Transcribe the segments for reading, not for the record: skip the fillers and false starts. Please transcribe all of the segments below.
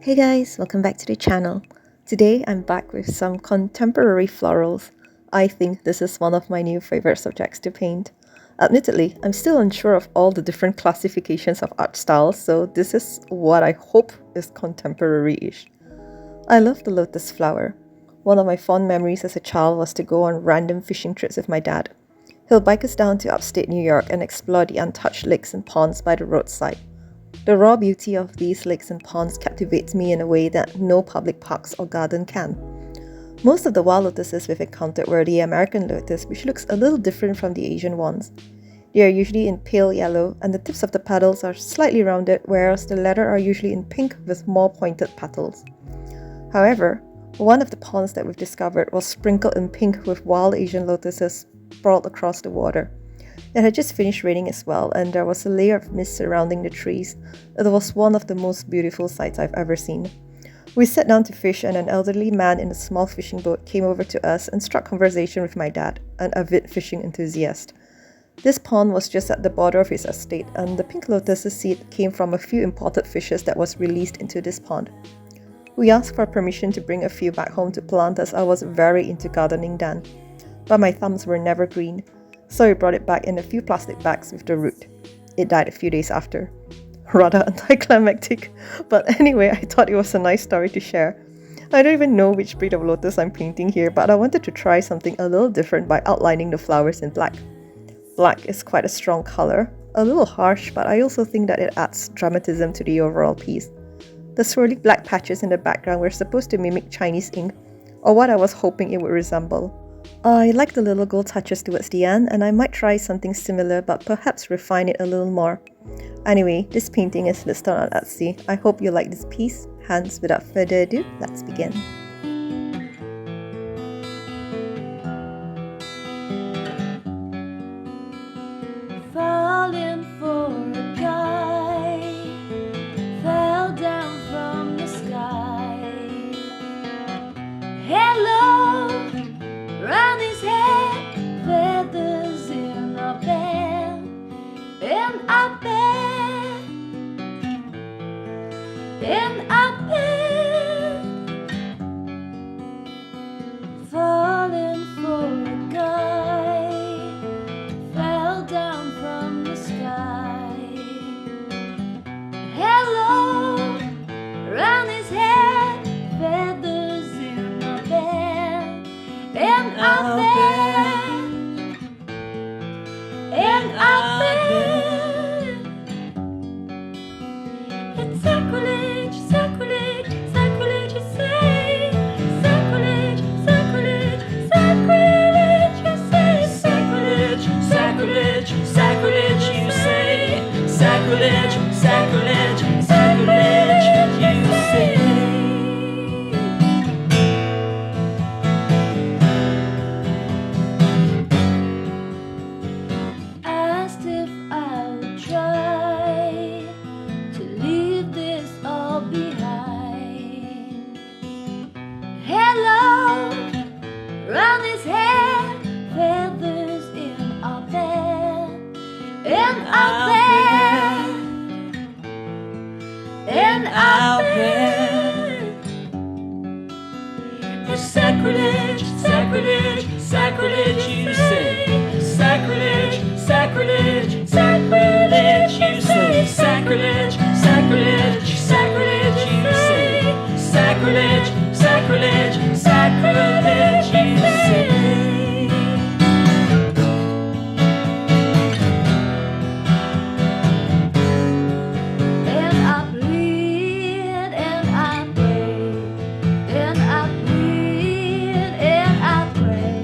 Hey guys, welcome back to the channel. Today I'm back with some contemporary florals. I think this is one of my new favorite subjects to paint. Admittedly, I'm still unsure of all the different classifications of art styles, so this is what I hope is contemporary-ish. I love the lotus flower. One of my fond memories as a child was to go on random fishing trips with my dad. He'll bike us down to upstate New York and explore the untouched lakes and ponds by the roadside. The raw beauty of these lakes and ponds captivates me in a way that no public parks or garden can. Most of the wild lotuses we've encountered were the American lotus, which looks a little different from the Asian ones. They are usually in pale yellow, and the tips of the petals are slightly rounded, whereas the latter are usually in pink with more pointed petals. However, one of the ponds that we've discovered was sprinkled in pink with wild Asian lotuses sprawled across the water. It had just finished raining as well, and there was a layer of mist surrounding the trees. It was one of the most beautiful sights I've ever seen. We sat down to fish, and an elderly man in a small fishing boat came over to us and struck conversation with my dad, an avid fishing enthusiast. This pond was just at the border of his estate, and the pink lotus seed came from a few imported fishes that was released into this pond. We asked for permission to bring a few back home to plant, as I was very into gardening then. But my thumbs were never green, so we brought it back in a few plastic bags with the root. It died a few days after. Rather anticlimactic, but anyway, I thought it was a nice story to share. I don't even know which breed of lotus I'm painting here, but I wanted to try something a little different by outlining the flowers in black. Black is quite a strong color, a little harsh, but I also think that it adds dramatism to the overall piece. The swirly black patches in the background were supposed to mimic Chinese ink, or what I was hoping it would resemble. I like the little gold touches towards the end, and I might try something similar but perhaps refine it a little more. Anyway, this painting is listed on Etsy. I hope you like this piece. Hence, without further ado, let's begin. Falling for a guy, fell down from the sky. Hello, round his head, feathers in a band, and I bet, falling for a guy, fell down from the sky. Hello, round his head, feathers in a band, and I bet, it's sacrilege, sacrilege, sacrilege, you say. Sacrilege, sacrilege, sacrilege, you say. Sacrilege, sacrilege, sacrilege, you say. Sacrilege, sacrilege, sacrilege, you say. Asked if I would try to leave this all behind. Hello, round his head, feathers in our bed, and I bet, it's sacrilege, sacrilege, sacrilege, you say. Sacrilege, sacrilege, sacrilege, you say. Sacrilege, sacrilege, sacrilege, you say. Sacrilege, sacrilege, sacrilege, you say. And I bleed, and I pray, and I bleed, and I pray,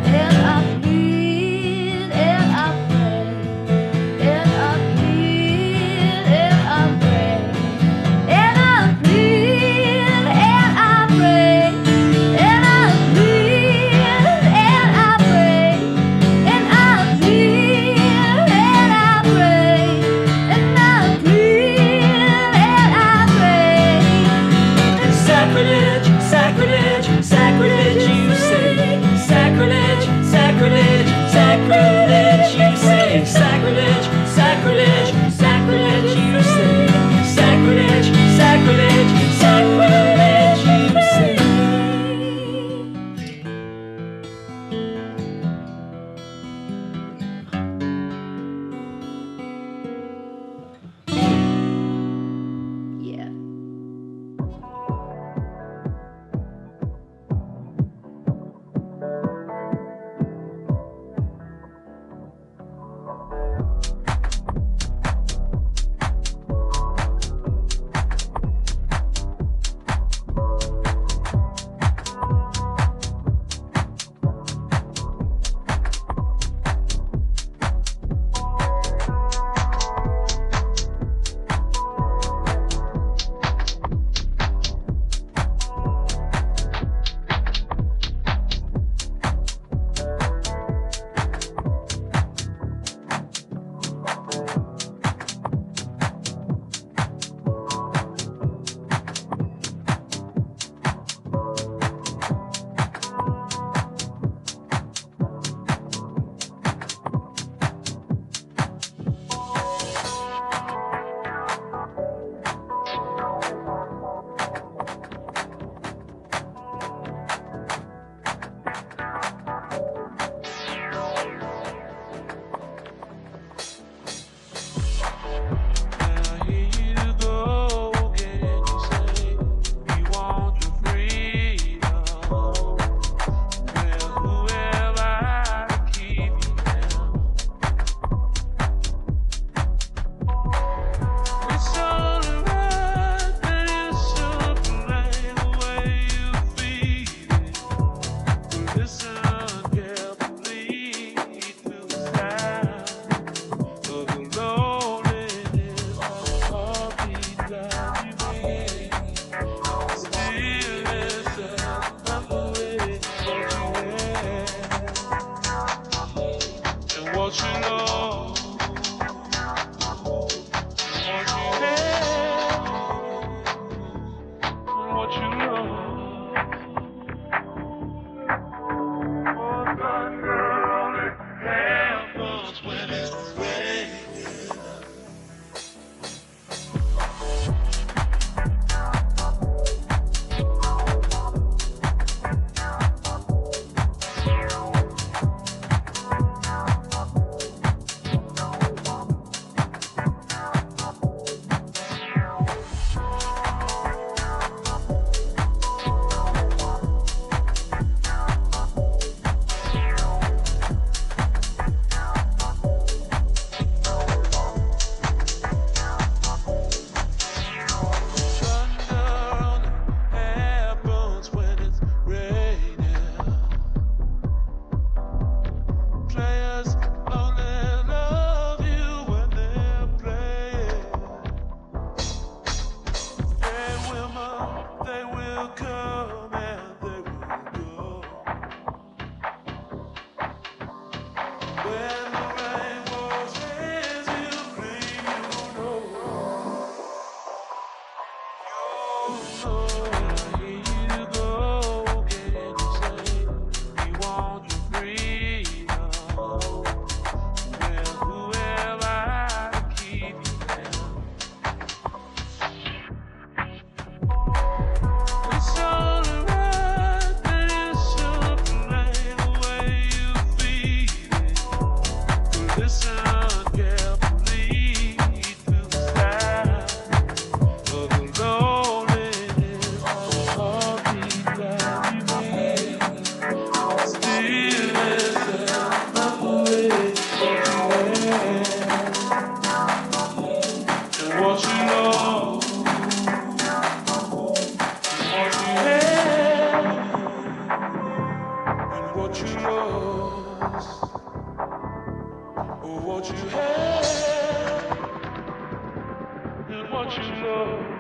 and I bleed, and I pray, and I bleed, and I pray, and I bleed, and I pray, and I bleed. what you know, what you have, and what you lost, or what you have, and what you lost.